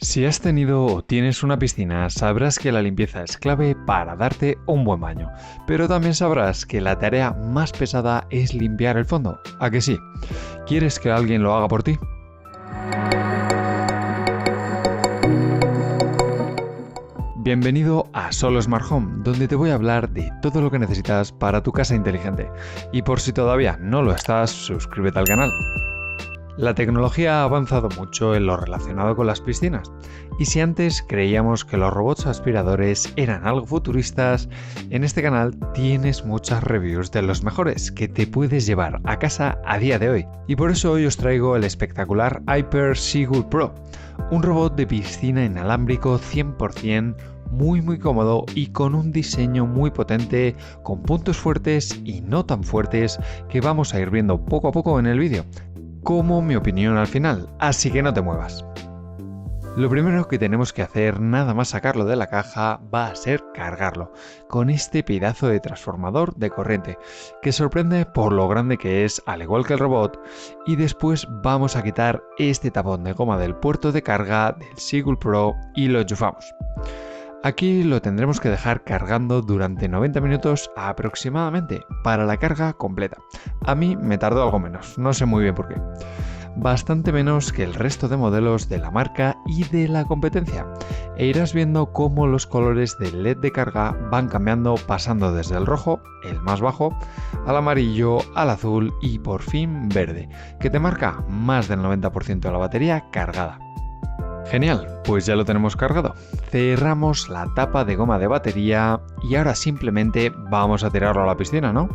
Si has tenido o tienes una piscina, sabrás que la limpieza es clave para darte un buen baño, pero también sabrás que la tarea más pesada es limpiar el fondo. ¿A que sí? ¿Quieres que alguien lo haga por ti? Bienvenido a Solo Smart Home, donde te voy a hablar de todo lo que necesitas para tu casa inteligente. Y por si todavía no lo estás, suscríbete al canal. La tecnología ha avanzado mucho en lo relacionado con las piscinas, y si antes creíamos que los robots aspiradores eran algo futuristas, en este canal tienes muchas reviews de los mejores que te puedes llevar a casa a día de hoy. Y por eso hoy os traigo el espectacular Hyper Seagull Pro, un robot de piscina inalámbrico 100%, muy cómodo y con un diseño muy potente, con puntos fuertes y no tan fuertes que vamos a ir viendo poco a poco en el vídeo, como mi opinión al final, así que no te muevas. Lo primero que tenemos que hacer, nada más sacarlo de la caja, va a ser cargarlo con este pedazo de transformador de corriente, que sorprende por lo grande que es, al igual que el robot, y después vamos a quitar este tapón de goma del puerto de carga del Seagull Pro y lo enchufamos. Aquí lo tendremos que dejar cargando durante 90 minutos aproximadamente para la carga completa. A mí me tardó algo menos, no sé muy bien por qué. Bastante menos que el resto de modelos de la marca y de la competencia. E irás viendo cómo los colores del LED de carga van cambiando, pasando desde el rojo, el más bajo, al amarillo, al azul y por fin verde, que te marca más del 90% de la batería cargada. Genial, pues ya lo tenemos cargado. Cerramos la tapa de goma de batería y ahora simplemente vamos a tirarlo a la piscina, ¿no?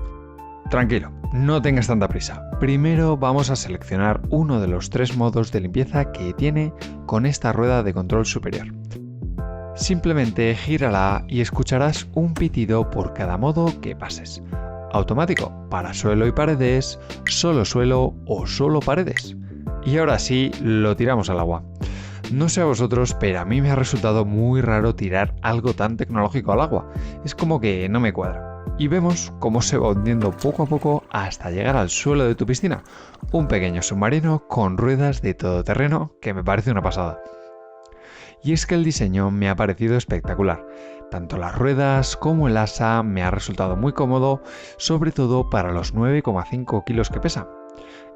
Tranquilo, no tengas tanta prisa. Primero vamos a seleccionar uno de los 3 modos de limpieza que tiene con esta rueda de control superior. Simplemente gírala y escucharás un pitido por cada modo que pases. Automático, para suelo y paredes, solo suelo o solo paredes. Y ahora sí, lo tiramos al agua. No sé a vosotros, pero a mí me ha resultado muy raro tirar algo tan tecnológico al agua. Es como que no me cuadra. Y vemos cómo se va hundiendo poco a poco hasta llegar al suelo de tu piscina. Un pequeño submarino con ruedas de todoterreno que me parece una pasada. Y es que el diseño me ha parecido espectacular. Tanto las ruedas como el asa me ha resultado muy cómodo, sobre todo para los 9,5 kilos que pesa.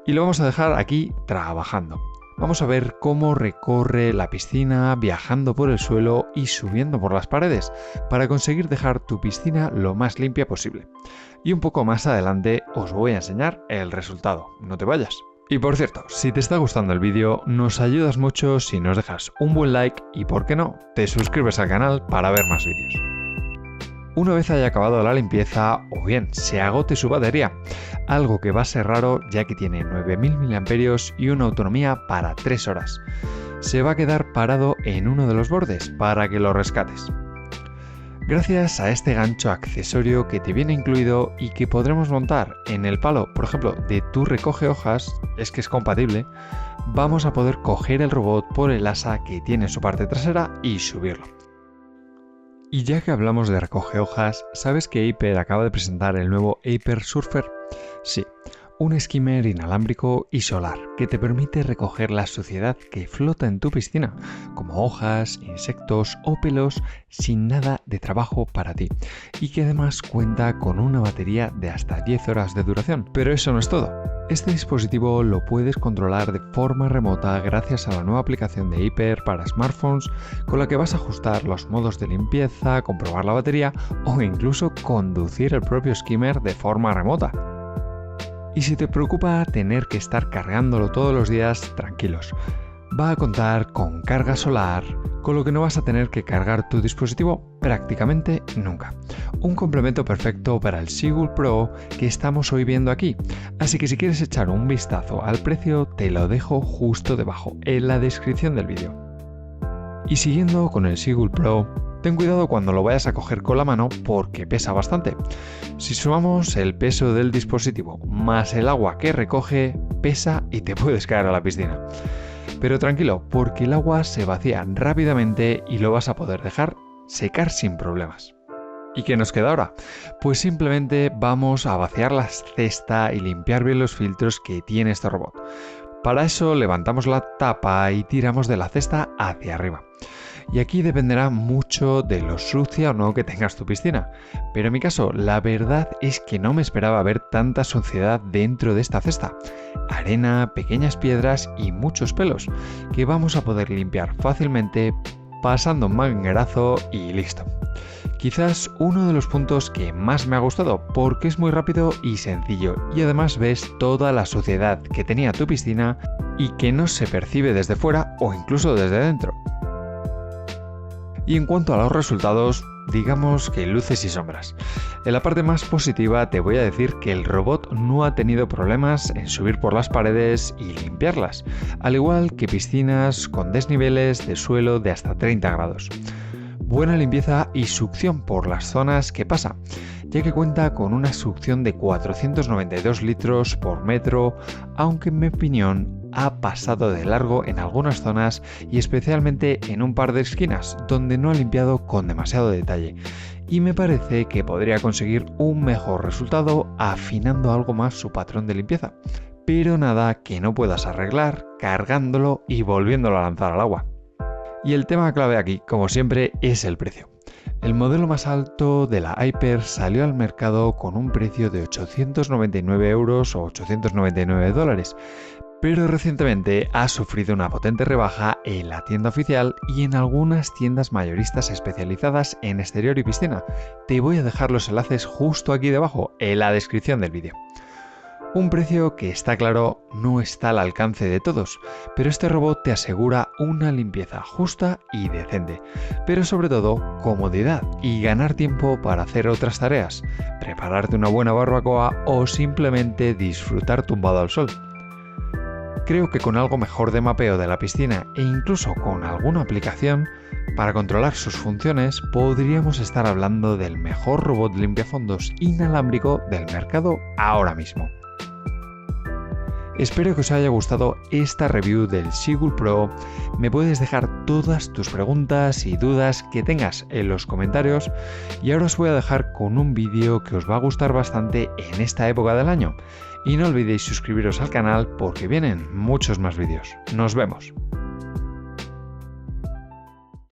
Y lo vamos a dejar aquí trabajando. Vamos a ver cómo recorre la piscina viajando por el suelo y subiendo por las paredes para conseguir dejar tu piscina lo más limpia posible. Y un poco más adelante os voy a enseñar el resultado, no te vayas. Y por cierto, si te está gustando el vídeo, nos ayudas mucho si nos dejas un buen like y, por qué no, te suscribes al canal para ver más vídeos. Una vez haya acabado la limpieza o bien se agote su batería, algo que va a ser raro ya que tiene 9000 mAh y una autonomía para 3 horas. Se va a quedar parado en uno de los bordes para que lo rescates. Gracias a este gancho accesorio que te viene incluido y que podremos montar en el palo, por ejemplo, de tu recoge hojas, es que es compatible, vamos a poder coger el robot por el asa que tiene en su parte trasera y subirlo. Y ya que hablamos de recoge hojas, ¿sabes que Hyper acaba de presentar el nuevo Hyper Surfer? Sí, un skimmer inalámbrico y solar que te permite recoger la suciedad que flota en tu piscina, como hojas, insectos o pelos, sin nada de trabajo para ti, y que además cuenta con una batería de hasta 10 horas de duración. Pero eso no es todo. Este dispositivo lo puedes controlar de forma remota gracias a la nueva aplicación de Hyper para smartphones, con la que vas a ajustar los modos de limpieza, comprobar la batería o incluso conducir el propio skimmer de forma remota. Y si te preocupa tener que estar cargándolo todos los días, tranquilos. Va a contar con carga solar, con lo que no vas a tener que cargar tu dispositivo prácticamente nunca. Un complemento perfecto para el Seagull Pro que estamos hoy viendo aquí. Así que si quieres echar un vistazo al precio, te lo dejo justo debajo, en la descripción del vídeo. Y siguiendo con el Seagull Pro, ten cuidado cuando lo vayas a coger con la mano porque pesa bastante. Si sumamos el peso del dispositivo más el agua que recoge, pesa y te puedes caer a la piscina. Pero tranquilo, porque el agua se vacía rápidamente y lo vas a poder dejar secar sin problemas. ¿Y qué nos queda ahora? Pues simplemente vamos a vaciar la cesta y limpiar bien los filtros que tiene este robot. Para eso levantamos la tapa y tiramos de la cesta hacia arriba. Y aquí dependerá mucho de lo sucia o no que tengas tu piscina. Pero en mi caso, la verdad es que no me esperaba ver tanta suciedad dentro de esta cesta. Arena, pequeñas piedras y muchos pelos, que vamos a poder limpiar fácilmente pasando un manguerazo y listo. Quizás uno de los puntos que más me ha gustado porque es muy rápido y sencillo y además ves toda la suciedad que tenía tu piscina y que no se percibe desde fuera o incluso desde dentro. Y en cuanto a los resultados, digamos que luces y sombras. En la parte más positiva te voy a decir que el robot no ha tenido problemas en subir por las paredes y limpiarlas, al igual que piscinas con desniveles de suelo de hasta 30 grados. Buena limpieza y succión por las zonas que pasa, ya que cuenta con una succión de 492 litros por metro, aunque en mi opinión ha pasado de largo en algunas zonas y especialmente en un par de esquinas donde no ha limpiado con demasiado detalle. Y me parece que podría conseguir un mejor resultado afinando algo más su patrón de limpieza. Pero nada que no puedas arreglar cargándolo y volviéndolo a lanzar al agua. Y el tema clave aquí, como siempre, es el precio. El modelo más alto de la Hyper salió al mercado con un precio de 899 euros o 899 dólares, pero recientemente ha sufrido una potente rebaja en la tienda oficial y en algunas tiendas mayoristas especializadas en exterior y piscina. Te voy a dejar los enlaces justo aquí debajo, en la descripción del vídeo. Un precio que está claro no está al alcance de todos, pero este robot te asegura una limpieza justa y decente, pero sobre todo comodidad y ganar tiempo para hacer otras tareas, prepararte una buena barbacoa o simplemente disfrutar tumbado al sol. Creo que con algo mejor de mapeo de la piscina e incluso con alguna aplicación para controlar sus funciones podríamos estar hablando del mejor robot limpiafondos inalámbrico del mercado ahora mismo. Espero que os haya gustado esta review del Seagull Pro. Me puedes dejar todas tus preguntas y dudas que tengas en los comentarios y ahora os voy a dejar con un vídeo que os va a gustar bastante en esta época del año. Y no olvidéis suscribiros al canal porque vienen muchos más vídeos. Nos vemos.